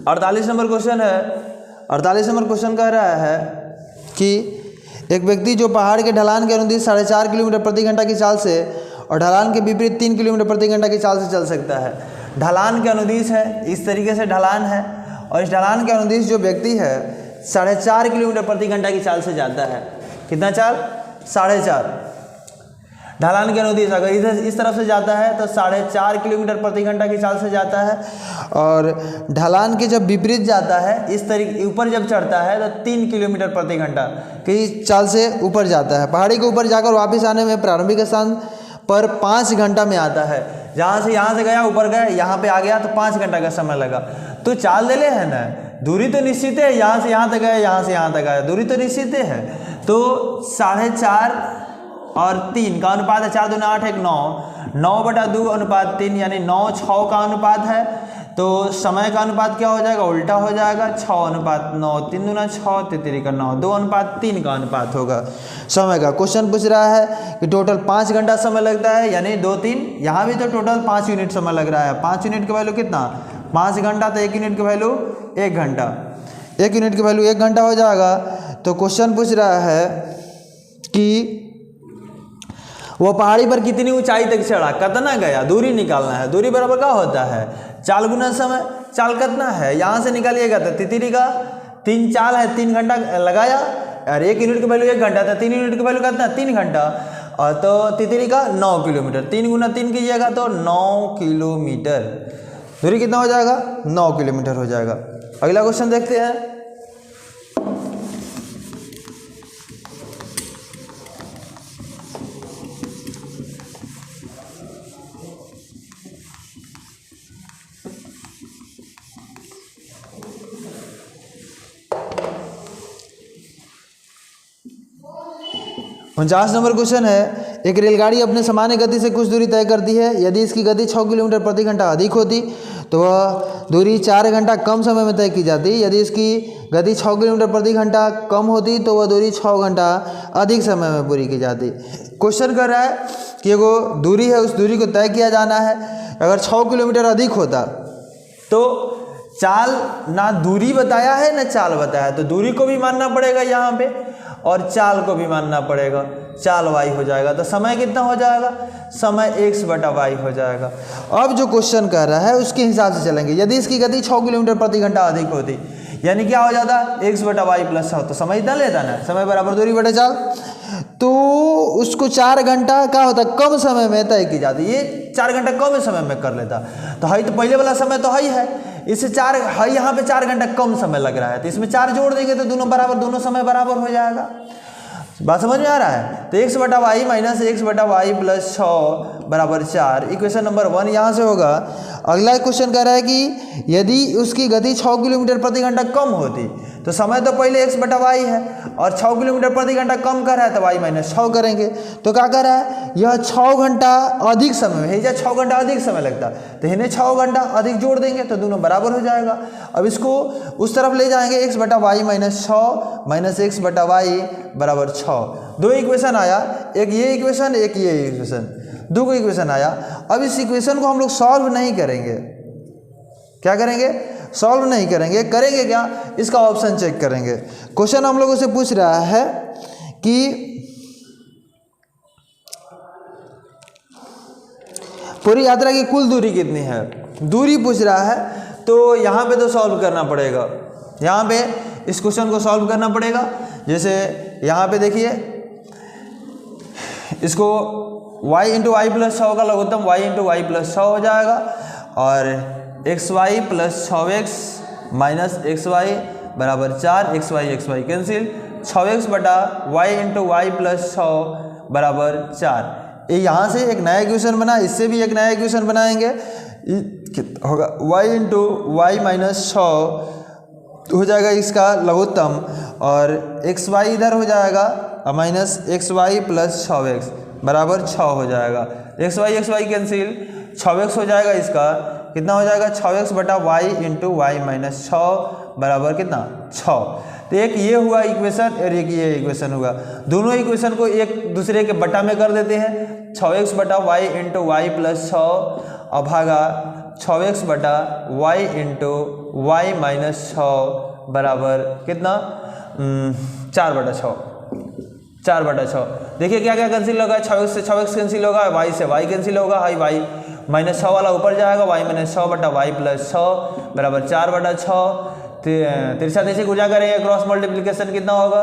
48 नंबर क्वेश्चन है। 48 नंबर क्वेश्चन कह रहा है कि एक व्यक्ति जो पहाड़ के ढलान के अनुदिश 4.5 किलोमीटर प्रति घंटा की चाल से और ढलान के विपरीत 3 किलोमीटर प्रति घंटा की चाल से चल सकता है। ढलान के अनुदिश है, इस तरीके से ढलान है, और इस ढलान के अनुदिश जो व्यक्ति है 4.5 किलोमीटर प्रति घंटा की चाल से जाता है। कितना चाल, 4.5। ढलान के अनुदिश अगर इधर इस तरफ से जाता है तो 4.5 किलोमीटर प्रति घंटा की चाल से जाता है, और ढलान के जब विपरीत जाता है, इस तरीके ऊपर जब चढ़ता है तो 3 किलोमीटर प्रति घंटा की चाल से ऊपर जाता है। पहाड़ी के ऊपर जाकर वापस आने में प्रारंभिक स्थान पर 5 घंटा में आता है। जहाँ से गया, ऊपर गया, यहाँ पे आ गया तो 5 घंटा का समय लगा। तो चाल देले है ना, दूरी तो निश्चित है, यहाँ से यहाँ तक गया, यहाँ से यहाँ तक आया, दूरी तो निश्चित है। तो 4.5 और 3 का अनुपात है, 4 दूना 8 1 9, 9/2 अनुपात 3, यानी 9 6 का अनुपात है। तो समय का अनुपात क्या हो जाएगा, उल्टा हो जाएगा, 6:9, 3 दूना 6, 3 का 9, 2:3 का अनुपात होगा समय का। क्वेश्चन पूछ रहा है कि टोटल 5 घंटा समय लगता है, यानी 2 3, यहाँ भी तो टोटल 5 यूनिट समय लग रहा है। 5 यूनिट की वैल्यू कितना, 5 घंटा, तो 1 यूनिट की वैल्यू 1 घंटा, 1 यूनिट की वैल्यू 1 घंटा हो जाएगा। तो क्वेश्चन पूछ रहा है कि वो पहाड़ी पर कितनी ऊंचाई तक चढ़ा, कितना गया, दूरी निकालना है। दूरी बराबर क्या होता है, चाल गुना समय। चाल कितना है, यहाँ से निकालिएगा तो तितली का 3 चाल है, 3 घंटा लगाया, और 1 यूनिट की वैल्यू 1 घंटा, तो 3 यूनिट की वैल्यू कितना, 3 घंटा, और तो तितली का 9 किलोमीटर, 3 गुना 3 कीजिएगा तो 9 किलोमीटर, दूरी कितना हो जाएगा, 9 किलोमीटर हो जाएगा। अगला क्वेश्चन देखते हैं। 49 नंबर क्वेश्चन है, एक रेलगाड़ी अपने सामान्य गति से कुछ दूरी तय करती है। यदि इसकी गति 6 किलोमीटर प्रति घंटा अधिक होती तो वह दूरी 4 घंटा कम समय में तय की जाती। यदि इसकी गति 6 किलोमीटर प्रति घंटा कम होती तो वह दूरी 6 घंटा अधिक समय में पूरी की जाती। क्वेश्चन कर रहा है कि वो दूरी है, उस दूरी को तय किया जाना है। अगर 6 किलोमीटर अधिक होता तो चाल ना दूरी बताया है ना चाल बताया है, तो दूरी को भी मानना पड़ेगा यहाँ पे और चाल को भी मानना पड़ेगा। चाल y हो जाएगा तो समय कितना हो जाएगा, समय x/y हो जाएगा। अब जो क्वेश्चन कह रहा है उसके हिसाब से चलेंगे। यदि इसकी गति 6 किलोमीटर प्रति घंटा अधिक होती, यानी क्या हो जाता x/y + 6, तो समय इतना लेता ना, समय बराबर दूरी बटे चाल, तो उसको 4 घंटा क्या होता कम समय में तय की जाती। ये 4 घंटा कम समय में कर लेता, तो हाई तो पहले वाला समय तो हाई है, इससे 4 हाई यहाँ पे 4 घंटा कम समय लग रहा है, तो इसमें 4 जोड़ देंगे तो दोनों बराबर, दोनों समय बराबर हो जाएगा। बात समझ में आ रहा है? तो x/y - x/y + 6 = 4, इक्वेशन नंबर 1 यहाँ से होगा। अगला क्वेश्चन कह रहा है कि यदि उसकी गति 6 किलोमीटर प्रति घंटा कम होती, तो समय तो पहले x/y है और 6 किलोमीटर प्रति घंटा कम कर रहा है तो y - 6 करेंगे। तो क्या कर रहा है, यह 6 घंटा अधिक समय है, 6 घंटा अधिक समय लगता, तो इन्हें 6 घंटा अधिक जोड़ देंगे तो दोनों बराबर हो जाएगा। अब इसको उस तरफ ले जाएंगे, x/y - 6 - x/y = 6। दो इक्वेशन आया, एक ये इक्वेशन एक ये इक्वेशन, दो को इक्वेशन आया। अब इस इक्वेशन को हम लोग सॉल्व नहीं करेंगे। क्या करेंगे? सॉल्व नहीं करेंगे। करेंगे क्या? इसका ऑप्शन चेक करेंगे। क्वेश्चन हम लोगों से पूछ रहा है कि पूरी यात्रा की कुल दूरी कितनी है, दूरी पूछ रहा है। तो यहाँ पे तो सॉल्व करना पड़ेगा, यहाँ पे इस क्वेश्चन को सॉल्व करना पड़ेगा। जैसे यहाँ पे देखिए, इसको y × y + 6 का लघुत्तम y × y + 6 हो जाएगा और xy + 6x - xy = 4, xy cancel, 6x/y × y + 6 = 4। ये यहाँ से एक नया इक्वेशन बना, इससे भी एक नया इक्वेशन बनाएंगे, होगा y × y - 6 हो जाएगा इसका लघुत्तम और xy इधर हो जाएगा -xy + 6x = 6 हो जाएगा। xy कैंसिल, 6x हो जाएगा, इसका कितना हो जाएगा 6x/y × y - 6 बराबर कितना 6। तो एक ये हुआ इक्वेशन और एक ये इक्वेशन हुआ। दोनों इक्वेशन को एक दूसरे के बटा में कर देते हैं, 6x/y × y + 6 अभागा 6x/y × y - 6 बराबर कितना 4/6। 4/6 देखिए क्या क्या कैंसिल होगा, 6x से 6x कैंसिल होगा, y से y कैंसिल होगा, y - 6 वाला ऊपर जाएगा, y - 6/y + 6 बराबर 4/6। तिरछा तिरछी गुजा करेंगे, क्रॉस मल्टीप्लिकेशन कितना होगा,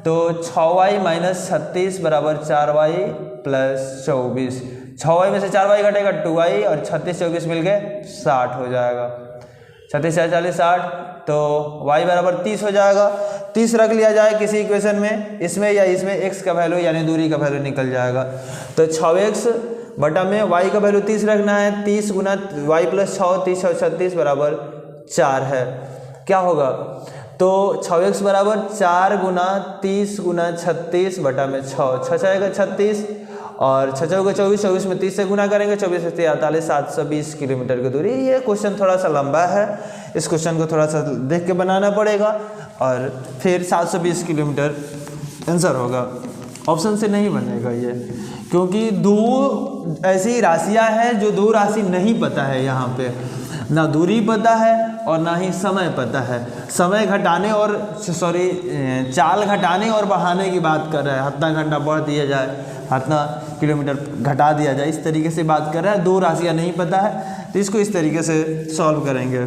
तो 6y - 36 बराबर 4y + 24। 6y में से 4y घटेगा 2y और 36 24 मिल गए 60 हो जाएगा। 36 40 60, तो y बराबर 30 हो जाएगा। 30 रख लिया जाए किसी इक्वेशन में, इसमें या इसमें x का वैल्यू यानी दूरी का वैल्यू निकल जाएगा। तो 6x बटा में y का वैल्यू 30 रखना है, 30 × y + 6, 30 और 36 बराबर 4 है। क्या होगा, तो 6x बराबर 4 × 30 × 36 बटा में 6, 6 जाएगा 36 और 6 चौके 24, 24 में 30 से गुना करेंगे, 24 से 43 720 किलोमीटर की दूरी। ये क्वेश्चन थोड़ा सा लंबा है, इस क्वेश्चन को थोड़ा सा देख के बनाना पड़ेगा और फिर 720 किलोमीटर आंसर होगा। ऑप्शन से नहीं बनेगा ये, क्योंकि दो ऐसी राशियां हैं जो दो राशि नहीं पता है, यहाँ पे ना दूरी पता है और ना ही समय पता है। समय घटाने और चाल घटाने और बढ़ाने की बात कर रहा है, हतना घंटा बढ़ दिया जाए, हतना किलोमीटर घटा दिया जाए, इस तरीके से बात कर रहा है। दो राशियां नहीं पता है तो इसको इस तरीके से सॉल्व करेंगे।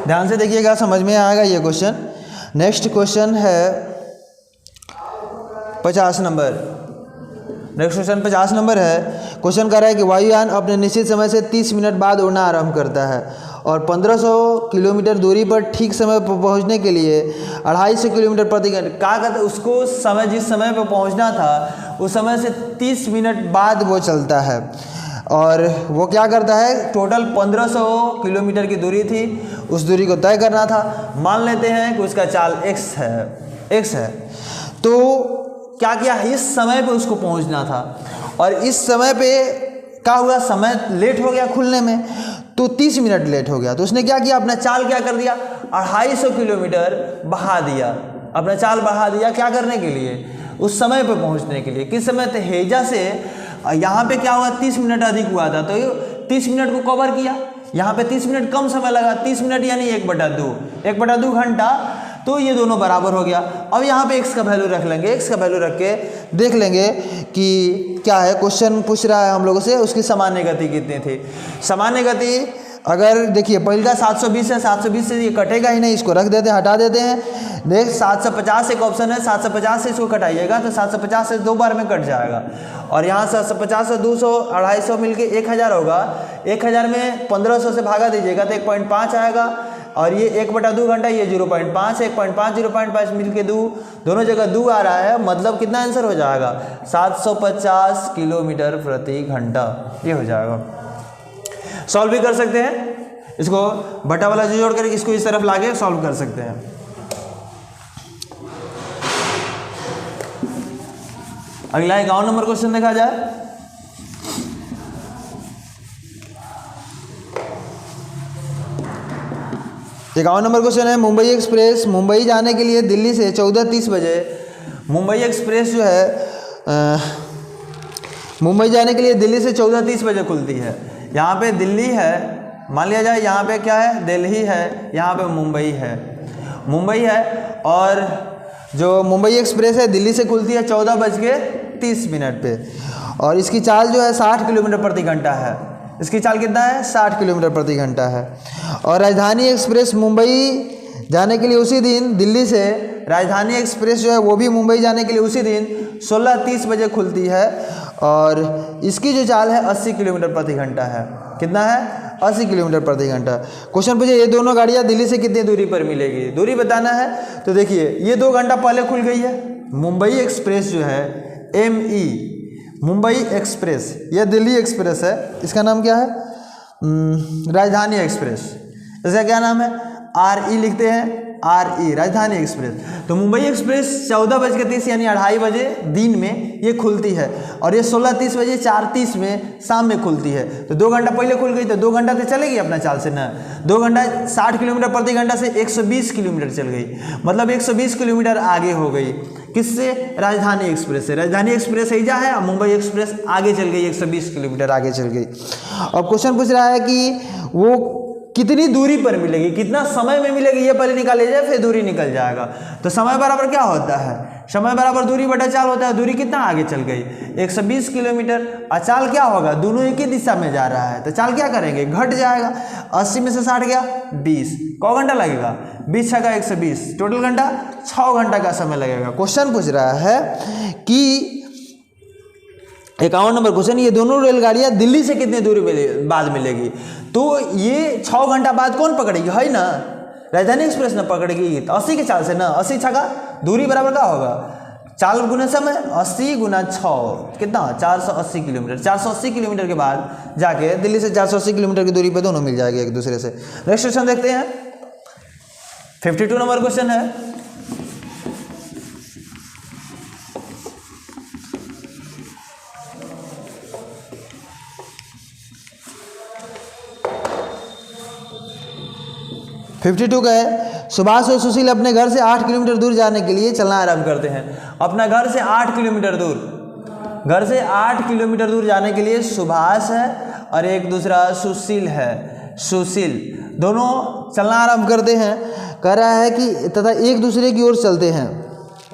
ध्यान से देखिएगा, समझ में आएगा ये क्वेश्चन। नेक्स्ट क्वेश्चन है 50 नंबर। नेक्स्ट क्वेश्चन 50 नंबर है। क्वेश्चन कर रहा है कि वायुयान अपने निश्चित समय से 30 मिनट बाद उड़ना आरंभ करता है और 1500 किलोमीटर दूरी पर ठीक समय पर पहुंचने के लिए 250 किलोमीटर प्रति घंटे, क्या कहते हैं उसको, समय जिस समय पर पहुंचना था उस समय से 30 मिनट बाद वो चलता है। और वो क्या करता है, टोटल 1500 किलोमीटर की दूरी थी, उस दूरी को तय करना था। मान लेते हैं कि उसका चाल x है। तो क्या किया, इस समय पे उसको पहुंचना था और इस समय पे क्या हुआ, समय लेट हो गया खुलने में, तो 30 मिनट लेट हो गया। तो उसने क्या किया, अपना चाल क्या कर दिया, 250 किलोमीटर बढ़ा दिया, अपना चाल बढ़ा दिया। क्या करने के लिए, उस समय पे पहुंचने के लिए। किस समय, तेजा से यहाँ पे क्या हुआ, 30 मिनट अधिक हुआ था, तो 30 मिनट को कवर किया। यहाँ पे 30 मिनट कम समय लगा, 30 मिनट यानी 1/2 घंटा, तो ये दोनों बराबर हो गया। अब यहाँ पे x का वैल्यू रख लेंगे, x का वैल्यू रख के देख लेंगे कि क्या है। क्वेश्चन पूछ रहा है हम लोगों से उसकी सामान्य गति कितनी थी। सामान्य गति अगर देखिए पहला 720 है, 720 से ये कटेगा ही नहीं, इसको रख देते हैं, हटा देते हैं। देख 750 एक ऑप्शन है, 750 से इसको कटाइएगा तो 750 से 2 बार में कट जाएगा और यहाँ 750 से 200 250 मिलके 1000 होगा। 1000 में 1500 से भागा दीजिएगा तो 1.5 आएगा और ये 1/2 घंटा, ये 0.5, 1.5 0.5 मिलके 2, दोनों जगह 2 आ रहा है, मतलब कितना आंसर हो जाएगा, 750 किलोमीटर प्रति घंटा, ये हो जाएगा। सॉल्व भी कर सकते हैं, इसको बटा वाला जोड़ करके इसको इस तरफ लाके सॉल्व कर सकते हैं। अगला 51 नंबर क्वेश्चन देखा जाए। इक्यावन नंबर क्वेश्चन है, मुंबई एक्सप्रेस मुंबई जाने के लिए दिल्ली से 14:30 बजे, मुंबई एक्सप्रेस जो है मुंबई जाने के लिए दिल्ली से 14:30 बजे खुलती है। यहाँ पे दिल्ली है, मान लिया जाए यहाँ पे क्या है, दिल्ली है, यहाँ पे मुंबई है और जो मुंबई एक्सप्रेस है दिल्ली से खुलती है 14:30 पे और इसकी चाल जो है 60 किलोमीटर प्रति घंटा है। इसकी चाल कितना है, 60 किलोमीटर प्रति घंटा है। और राजधानी एक्सप्रेस मुंबई जाने के लिए उसी दिन दिल्ली से, राजधानी एक्सप्रेस जो है वो भी मुंबई जाने के लिए उसी दिन 16:30 बजे खुलती है और इसकी जो चाल है 80 किलोमीटर प्रति घंटा है। कितना है, 80 किलोमीटर प्रति घंटा। क्वेश्चन पूछे ये दोनों गाड़ियाँ दिल्ली से कितनी दूरी पर मिलेगी, दूरी बताना है। तो देखिए ये 2 घंटा पहले खुल गई है, मुंबई एक्सप्रेस जो है ME मुंबई एक्सप्रेस, यह दिल्ली एक्सप्रेस है, इसका नाम क्या है, राजधानी एक्सप्रेस। इसका क्या नाम है, RE लिखते हैं, RE राजधानी एक्सप्रेस। तो मुंबई एक्सप्रेस 14:30 यानी 2:30 बजे दिन में ये खुलती है और ये 16:30 बजे 4:30 में शाम में खुलती है। तो 2 घंटा पहले खुल गई तो 2 घंटा तो चलेगी अपना चाल से ना। 2 घंटा 60 किलोमीटर प्रति घंटा से 120 किलोमीटर चल गई, मतलब 120 किलोमीटर आगे हो गई। किससे, राजधानी एक्सप्रेस से। राजधानी एक्सप्रेस ऐजा है और मुंबई एक्सप्रेस आगे चल गई, 120 किलोमीटर आगे चल गई। अब क्वेश्चन पूछ रहा है कि वो कितनी दूरी पर मिलेगी, कितना समय में मिलेगी, ये पहले निकाल लीजिए फिर दूरी निकल जाएगा। तो समय बराबर क्या होता है, समय बराबर दूरी बटा चाल होता है। दूरी कितना आगे चल गई, 120 किलोमीटर। और चाल क्या होगा, दोनों एक ही दिशा में जा रहा है तो चाल क्या करेंगे, घट जाएगा। 80 में से 60 गया 20, क घंटा लगेगा, 20 छका 120, टोटल घंटा 6 घंटा का समय लगेगा। क्वेश्चन पूछ रहा है कि 51 नंबर क्वेश्चन, ये दोनों रेलगाड़ियाँ दिल्ली से कितनी दूरी बाद मिलेगी। तो ये 6 घंटा बाद कौन पकड़ेगी, है ना, राजधानी एक्सप्रेस ना पकड़ेगी। तो 80 के चाल से ना, 80 छका दूरी बराबर क्या होगा, चाल गुना समय, 80 गुना 6 कितना, 480 किलोमीटर। 480 किलोमीटर के बाद जाके दिल्ली से 480 किलोमीटर की दूरी पे दोनों मिल जाएगी एक दूसरे से। नेक्स्ट क्वेश्चन देखते हैं, 52 नंबर क्वेश्चन है। फिफ्टी टू का है, सुभाष और सुशील अपने घर से 8 किलोमीटर दूर जाने के लिए चलना आरंभ करते हैं। अपना घर से 8 किलोमीटर दूर, घर से 8 किलोमीटर दूर जाने के लिए सुभाष है और एक दूसरा सुशील है, सुशील दोनों चलना आरंभ करते हैं। कह रहा है कि तथा एक दूसरे की ओर चलते हैं।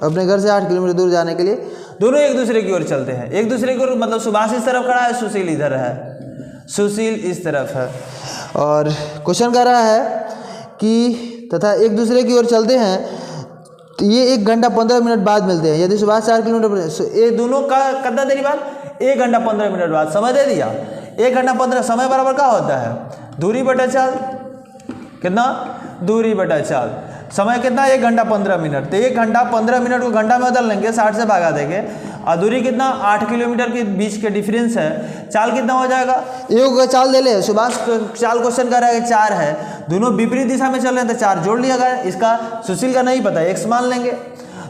अपने घर से 8 किलोमीटर दूर जाने के लिए दोनों एक दूसरे की ओर चलते हैं। एक दूसरे की ओर मतलब सुभाष इस तरफ खड़ा है, सुशील इधर है, सुशील इस तरफ है। और क्वेश्चन कह रहा है कि तथा एक दूसरे की ओर चलते हैं तो ये 1 घंटा 15 मिनट बाद मिलते हैं। यदि सुबह 4 किलोमीटर, ये दोनों का कितना देरी बाद, 1 घंटा 15 मिनट बाद। समय दे दिया, 1 घंटा 15, समय बराबर क्या होता है, दूरी बटा चाल। कितना, दूरी बटा चाल। समय कितना, 1 घंटा 15 मिनट। तो 1 घंटा 15 मिनट को घंटा में बदल लेंगे, 60 से भागा देंगे और दूरी कितना 8 किलोमीटर के बीच के डिफरेंस है। चाल कितना हो जाएगा, एक का चाल दे ले, सुभाष चाल क्वेश्चन कर रहा है 4 है, दोनों विपरीत दिशा में चल रहे हैं तो 4 जोड़ लिया गया। इसका सुशील का नहीं पता, x मान लेंगे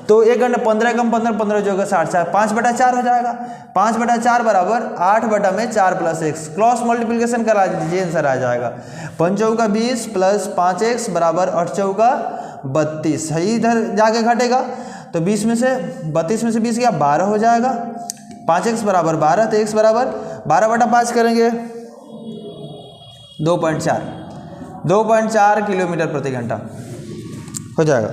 तो 1 घंटा 15 कम 15 15 जो होगा 60 5/4 हो जाएगा। 5/4 बराबर 8 में 4 + x, क्रॉस मल्टीप्लिकेशन करा दीजिए, आंसर आ जाएगा 5 चौका 20 + 5x बराबर 8 चौका 32। सही इधर जाके घटेगा तो 20 में से 32 में से 20 गया 12 हो जाएगा। 5x बराबर 12 तो x बराबर 12/5 करेंगे 2.4 किलोमीटर प्रति घंटा हो जाएगा।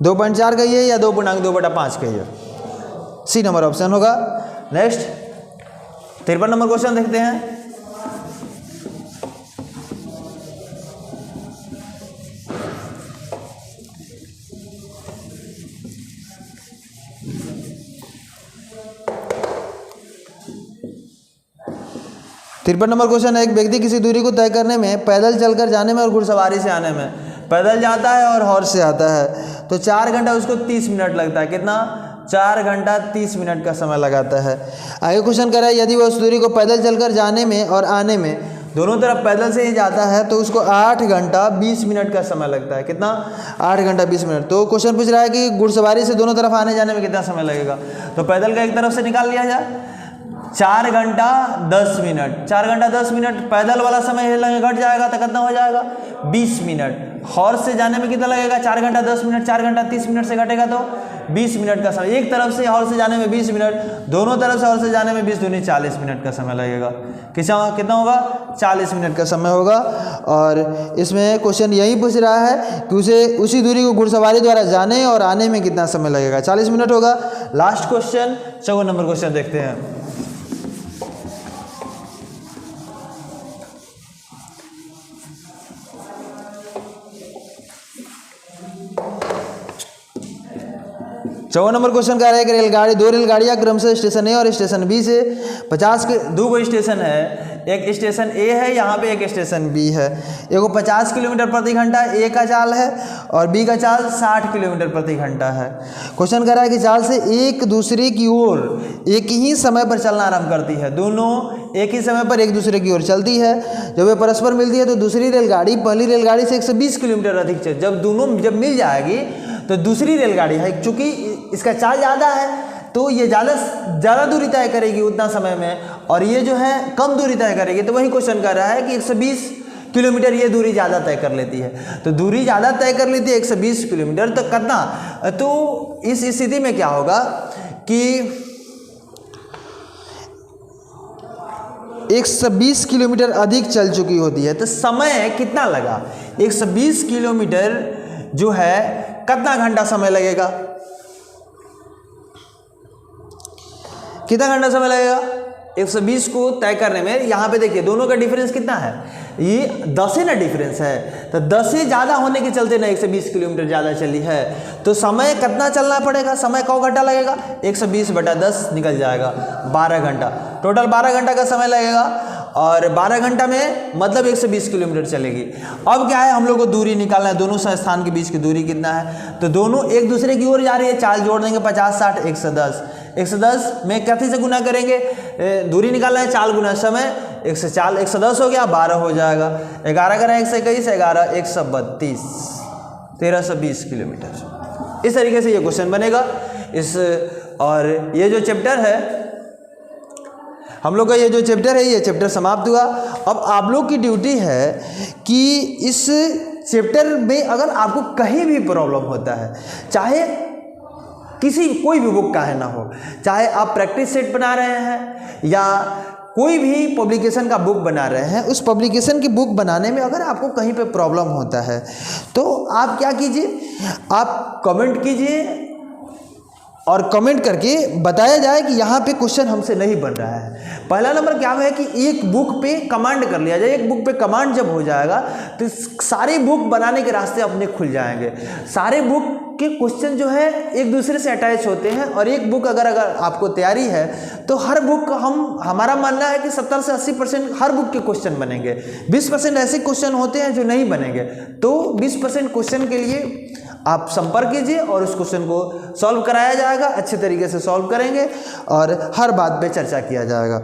2.4 कहिए या 2.5 कहिए, सी नंबर ऑप्शन होगा। नेक्स्ट 53 नंबर क्वेश्चन देखते हैं। तिरपन नंबर क्वेश्चन है, एक व्यक्ति किसी दूरी को तय करने में पैदल चलकर जाने में और घुड़सवारी से आने में, पैदल जाता है और हॉर्स से आता है तो 4 घंटा उसको 30 मिनट लगता है। कितना, 4 घंटा 30 मिनट का समय लगाता है। आगे क्वेश्चन कर रहा है, यदि वह उस दूरी को पैदल चलकर जाने में और आने में दोनों तरफ पैदल से ही जाता है तो उसको 8 घंटा 20 मिनट का समय लगता है। कितना, 8 घंटा 20 मिनट। तो क्वेश्चन पूछ रहा है कि घुड़सवारी से दोनों तरफ आने जाने में कितना समय लगेगा। तो पैदल का एक तरफ से निकाल लिया जाए, 4 घंटा 10 मिनट, 4 घंटा 10 मिनट पैदल वाला समय घट जाएगा तो कितना हो जाएगा 20 मिनट। हॉर्स से जाने में कितना लगेगा, 4 घंटा 10 मिनट, 4 घंटा 30 मिनट से घटेगा तो 20 मिनट का समय। एक तरफ से हॉर्स से जाने में 20 मिनट, दोनों तरफ से हॉर्स से जाने में 20 दूनी 40 मिनट का समय लगेगा। कितना होगा, 40 मिनट का समय होगा। और इसमें क्वेश्चन यही पूछ रहा है कि उसे उसी दूरी को घुड़सवारी द्वारा जाने और आने में कितना समय लगेगा, 40 मिनट होगा। लास्ट क्वेश्चन 54 नंबर क्वेश्चन देखते हैं। चौवन नंबर क्वेश्चन का है कि रेलगाड़ी, 2 रेलगाड़ियाँ क्रमशः स्टेशन ए और स्टेशन बी से 50 के 2 स्टेशन है, एक स्टेशन ए है, यहाँ पे एक स्टेशन बी है। एगो 50 किलोमीटर प्रति घंटा ए का चाल है और बी का चाल 60 किलोमीटर प्रति घंटा है। क्वेश्चन कर रहा है कि चाल से एक दूसरे की ओर एक ही समय पर चलना आरंभ करती है, दोनों एक ही समय पर एक दूसरे की ओर चलती है। जब वे परस्पर मिलती है तो दूसरी रेलगाड़ी पहली रेलगाड़ी से 120 किलोमीटर अधिक चल, जब मिल जाएगी तो दूसरी रेलगाड़ी है, चूंकि इसका चाल ज़्यादा है तो ये ज़्यादा दूरी तय करेगी उतना समय में, और ये जो है कम दूरी तय करेगी। तो वही क्वेश्चन कर रहा है कि 120 किलोमीटर ये दूरी ज़्यादा तय कर लेती है, तो दूरी ज़्यादा तय कर लेती है 120 किलोमीटर, तो कितना, तो इस स्थिति में क्या होगा कि 120 किलोमीटर अधिक चल चुकी होती है, तो समय कितना लगा, 120 किलोमीटर जो है कितना घंटा समय लगेगा, कितना घंटा समय लगेगा 120 को तय करने में। यहाँ पे देखिए दोनों का डिफरेंस कितना है, ये 10 है ना डिफरेंस है, तो 10 से ज़्यादा होने के चलते ना 120 किलोमीटर ज़्यादा चली है, तो समय कितना चलना पड़ेगा, समय कौ घंटा लगेगा, 120/10 निकल जाएगा 12 घंटा, टोटल 12 घंटा का समय लगेगा। और 12 घंटा में मतलब 120 किलोमीटर चलेगी। अब क्या है, हम लोग को दूरी निकालना है, दोनों स्थान के बीच की दूरी कितना है, तो दोनों एक दूसरे की ओर जा रही है, चाल जोड़ देंगे 50 60 110, 110 में कैसे से गुना करेंगे, दूरी निकालना है, चाल गुना समय, 110 हो गया, 12 हो जाएगा, 11 करें 121, 11 132, 1320 किलोमीटर। इस तरीके से ये क्वेश्चन बनेगा इस। और ये जो चैप्टर है हम लोग का, ये जो चैप्टर है ये चैप्टर समाप्त हुआ। अब आप लोग की ड्यूटी है कि इस चैप्टर में अगर आपको कहीं भी प्रॉब्लम होता है, चाहे कोई भी बुक का है ना हो, चाहे आप प्रैक्टिस सेट बना रहे हैं या कोई भी पब्लिकेशन का बुक बना रहे हैं, उस पब्लिकेशन की बुक बनाने में अगर आपको कहीं पे प्रॉब्लम होता है तो आप क्या कीजिए, आप कमेंट कीजिए और कमेंट करके बताया जाए कि यहाँ पे क्वेश्चन हमसे नहीं बन रहा है। पहला नंबर क्या है कि एक बुक पे कमांड कर लिया जाए, एक बुक पे कमांड जब हो जाएगा तो सारे बुक बनाने के रास्ते अपने खुल जाएंगे। सारे बुक के क्वेश्चन जो है एक दूसरे से अटैच होते हैं, और एक बुक अगर आपको तैयारी है तो हर बुक हमारा मानना है कि 70 से 80% हर बुक के क्वेश्चन बनेंगे। 20% ऐसे क्वेश्चन होते हैं जो नहीं बनेंगे। तो 20% क्वेश्चन के लिए आप संपर्क कीजिए और उस क्वेश्चन को सॉल्व कराया जाएगा, अच्छे तरीके से सॉल्व करेंगे और हर बात पे चर्चा किया जाएगा।